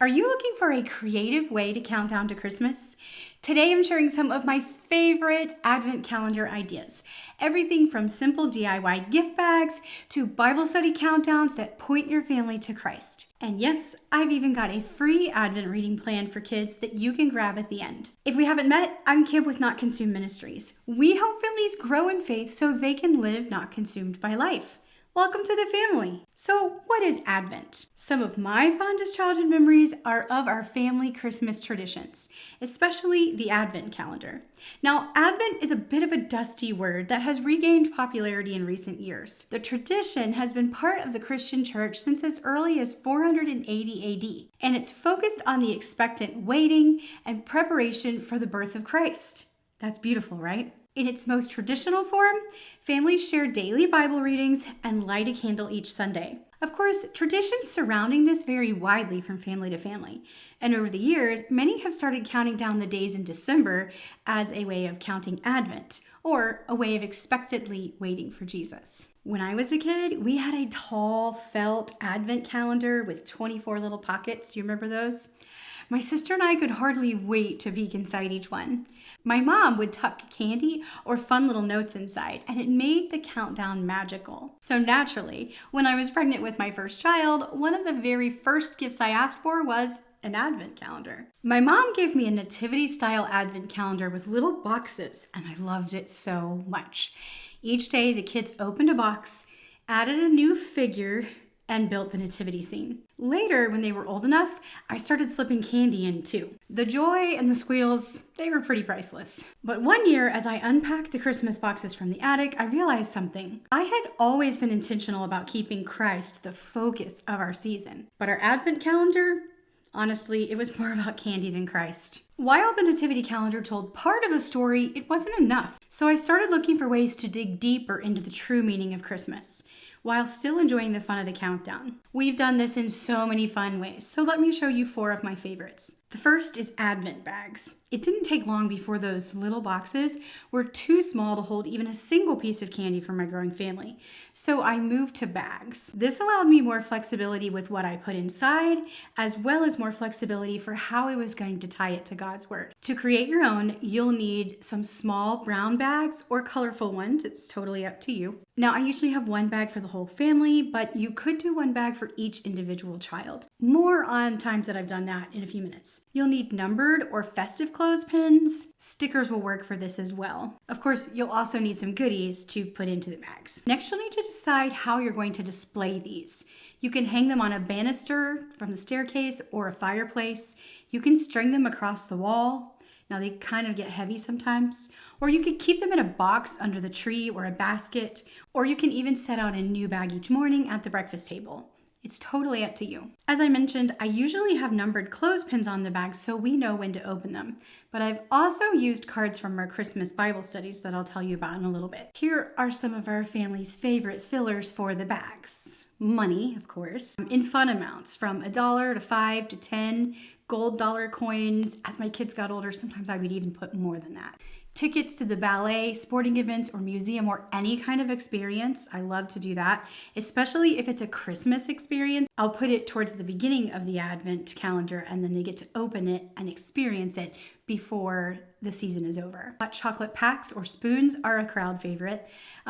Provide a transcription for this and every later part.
Are you looking for a creative way to count down to Christmas? Today I'm sharing some of my favorite Advent calendar ideas. Everything from simple DIY gift bags to Bible study countdowns that point your family to Christ. And yes, I've even got a free Advent reading plan for kids that you can grab at the end. If we haven't met, I'm Kim with Not Consumed Ministries. We help families grow in faith so they can live not consumed by life. Welcome to the family. So what is Advent? Some of my fondest childhood memories are of our family Christmas traditions, especially the Advent calendar. Now, Advent is a bit of a dusty word that has regained popularity in recent years. The tradition has been part of the Christian church since as early as 480 AD, and it's focused on the expectant waiting and preparation for the birth of Christ. That's beautiful, right? In its most traditional form, families share daily Bible readings and light a candle each Sunday. Of course, traditions surrounding this vary widely from family to family, and over the years, many have started counting down the days in December as a way of counting Advent, or a way of expectantly waiting for Jesus. When I was a kid, we had a tall felt Advent calendar with 24 little pockets. Do you remember those? My sister and I could hardly wait to peek inside each one. My mom would tuck candy or fun little notes inside, and it made the countdown magical. So naturally, when I was pregnant with my first child, one of the very first gifts I asked for was an Advent calendar. My mom gave me a nativity-style Advent calendar with little boxes, and I loved it so much. Each day, the kids opened a box, added a new figure, and built the nativity scene. Later, when they were old enough, I started slipping candy in too. The joy and the squeals, they were pretty priceless. But one year, as I unpacked the Christmas boxes from the attic, I realized something. I had always been intentional about keeping Christ the focus of our season. But our Advent calendar, honestly, it was more about candy than Christ. While the nativity calendar told part of the story, it wasn't enough. So I started looking for ways to dig deeper into the true meaning of Christmas, while still enjoying the fun of the countdown. We've done this in so many fun ways, so let me show you 4 of my favorites. The first is Advent bags. It didn't take long before those little boxes were too small to hold even a single piece of candy for my growing family, so I moved to bags. This allowed me more flexibility with what I put inside, as well as more flexibility for how I was going to tie it to God's Word. To create your own, you'll need some small brown bags or colorful ones. It's totally up to you. Now, I usually have one bag for the whole family, but you could do one bag for each individual child. More on times that I've done that in a few minutes. You'll need numbered or festive clothespins. Stickers will work for this as well. Of course, you'll also need some goodies to put into the bags. Next, you'll need to decide how you're going to display these. You can hang them on a banister from the staircase or a fireplace. You can string them across the wall. Now they kind of get heavy sometimes. Or you could keep them in a box under the tree or a basket. Or you can even set out a new bag each morning at the breakfast table. It's totally up to you. As I mentioned, I usually have numbered clothespins on the bags so we know when to open them. But I've also used cards from our Christmas Bible studies that I'll tell you about in a little bit. Here are some of our family's favorite fillers for the bags. Money, of course, in fun amounts from $1 to $5 to $10, gold dollar coins. As my kids got older, sometimes I would even put more than that. Tickets to the ballet, sporting events, or museum, or any kind of experience. I love to do that, especially if it's a Christmas experience. I'll put it towards the beginning of the Advent calendar, and then they get to open it and experience it before the season is over. Hot chocolate packs or spoons are a crowd favorite.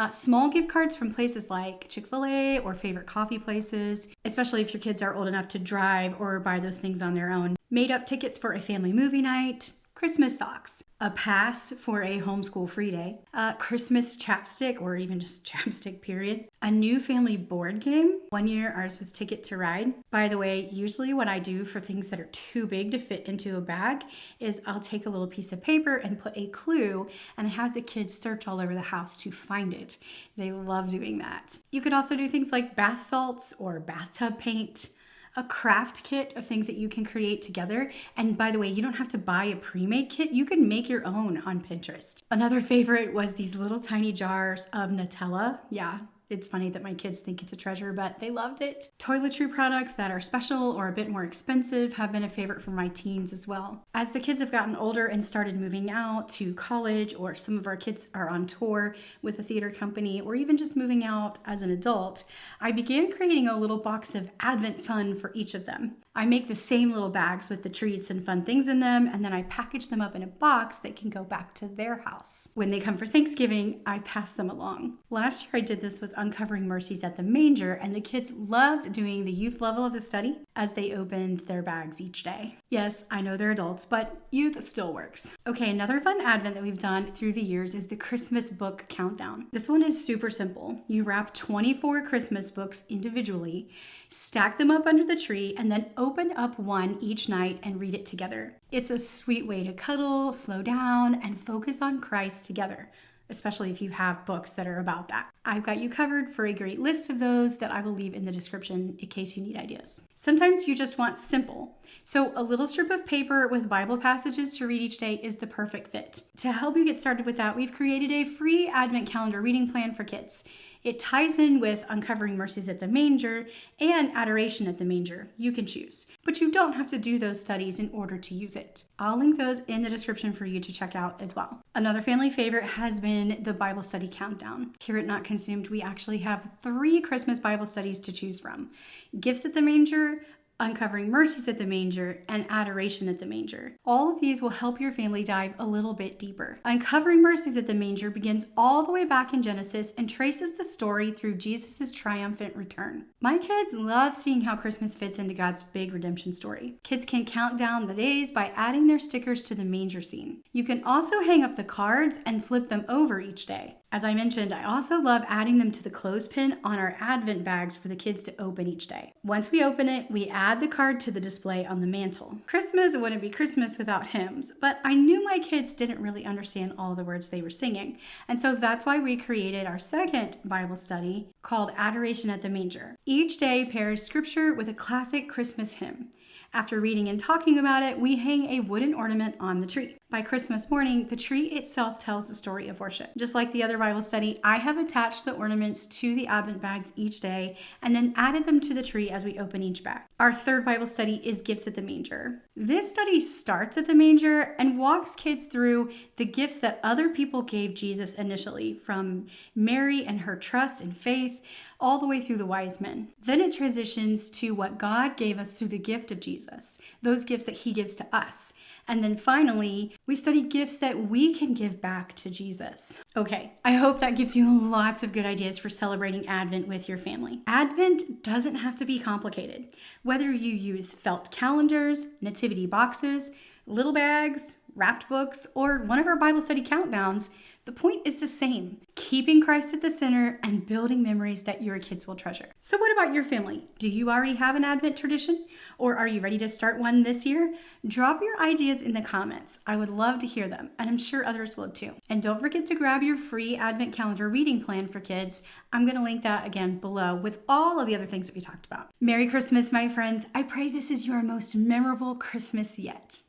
Small gift cards from places like Chick-fil-A or favorite coffee places, especially if your kids are old enough to drive or buy those things on their own. Made up tickets for a family movie night. Christmas socks, a pass for a homeschool free day, Christmas chapstick, or even just chapstick period, a new family board game. One year ours was Ticket to Ride. By the way, usually what I do for things that are too big to fit into a bag is I'll take a little piece of paper and put a clue and have the kids search all over the house to find it. They love doing that. You could also do things like bath salts or bathtub paint. A craft kit of things that you can create together. And by the way, you don't have to buy a pre-made kit. You can make your own on Pinterest. Another favorite was these little tiny jars of Nutella. Yeah, It's funny that my kids think it's a treasure, but they loved it. Toiletry products that are special or a bit more expensive have been a favorite for my teens as well. As the kids have gotten older and started moving out to college, or some of our kids are on tour with a theater company, or even just moving out as an adult, I began creating a little box of Advent fun for each of them. I make the same little bags with the treats and fun things in them, and then I package them up in a box that can go back to their house. When they come for Thanksgiving, I pass them along. Last year I did this with Uncovering Mercies at the Manger, and the kids loved doing the youth level of the study as they opened their bags each day. Yes, I know they're adults, but youth still works. Okay, another fun Advent that we've done through the years is the Christmas book countdown. This one is super simple. You wrap 24 Christmas books individually, stack them up under the tree, and then open up one each night and read it together. It's a sweet way to cuddle, slow down, and focus on Christ together, especially if you have books that are about that. I've got you covered for a great list of those that I will leave in the description in case you need ideas. Sometimes you just want simple. So a little strip of paper with Bible passages to read each day is the perfect fit. To help you get started with that, we've created a free Advent calendar reading plan for kids. It ties in with Uncovering Mercies at the Manger and Adoration at the Manger. You can choose, but you don't have to do those studies in order to use it. I'll link those in the description for you to check out as well. Another family favorite has been the Bible Study Countdown. Here at Not Consumed, we actually have 3 Christmas Bible studies to choose from: Gifts at the Manger, Uncovering Mercies at the Manger, and Adoration at the Manger. All of these will help your family dive a little bit deeper. Uncovering Mercies at the Manger begins all the way back in Genesis and traces the story through Jesus' triumphant return. My kids love seeing how Christmas fits into God's big redemption story. Kids can count down the days by adding their stickers to the manger scene. You can also hang up the cards and flip them over each day. As I mentioned, I also love adding them to the clothespin on our Advent bags for the kids to open each day. Once we open it, we add the card to the display on the mantle. Christmas wouldn't be Christmas without hymns, but I knew my kids didn't really understand all the words they were singing, and so that's why we created our second Bible study called Adoration at the Manger. Each day pairs scripture with a classic Christmas hymn. After reading and talking about it, we hang a wooden ornament on the tree. By Christmas morning, the tree itself tells the story of worship. Just like the other Bible study, I have attached the ornaments to the Advent bags each day and then added them to the tree as we open each bag. Our third Bible study is Gifts at the Manger. This study starts at the manger and walks kids through the gifts that other people gave Jesus initially, from Mary and her trust and faith, all the way through the wise men. Then it transitions to what God gave us through the gift of Jesus, those gifts that he gives to us. And then finally, we study gifts that we can give back to Jesus. Okay, I hope that gives you lots of good ideas for celebrating Advent with your family. Advent doesn't have to be complicated. Whether you use felt calendars, nativity boxes, little bags, wrapped books, or one of our Bible study countdowns, the point is the same: keeping Christ at the center and building memories that your kids will treasure. So what about your family? Do you already have an Advent tradition? Or are you ready to start one this year? Drop your ideas in the comments. I would love to hear them, and I'm sure others will too. And don't forget to grab your free Advent calendar reading plan for kids. I'm going to link that again below with all of the other things that we talked about. Merry Christmas, my friends. I pray this is your most memorable Christmas yet.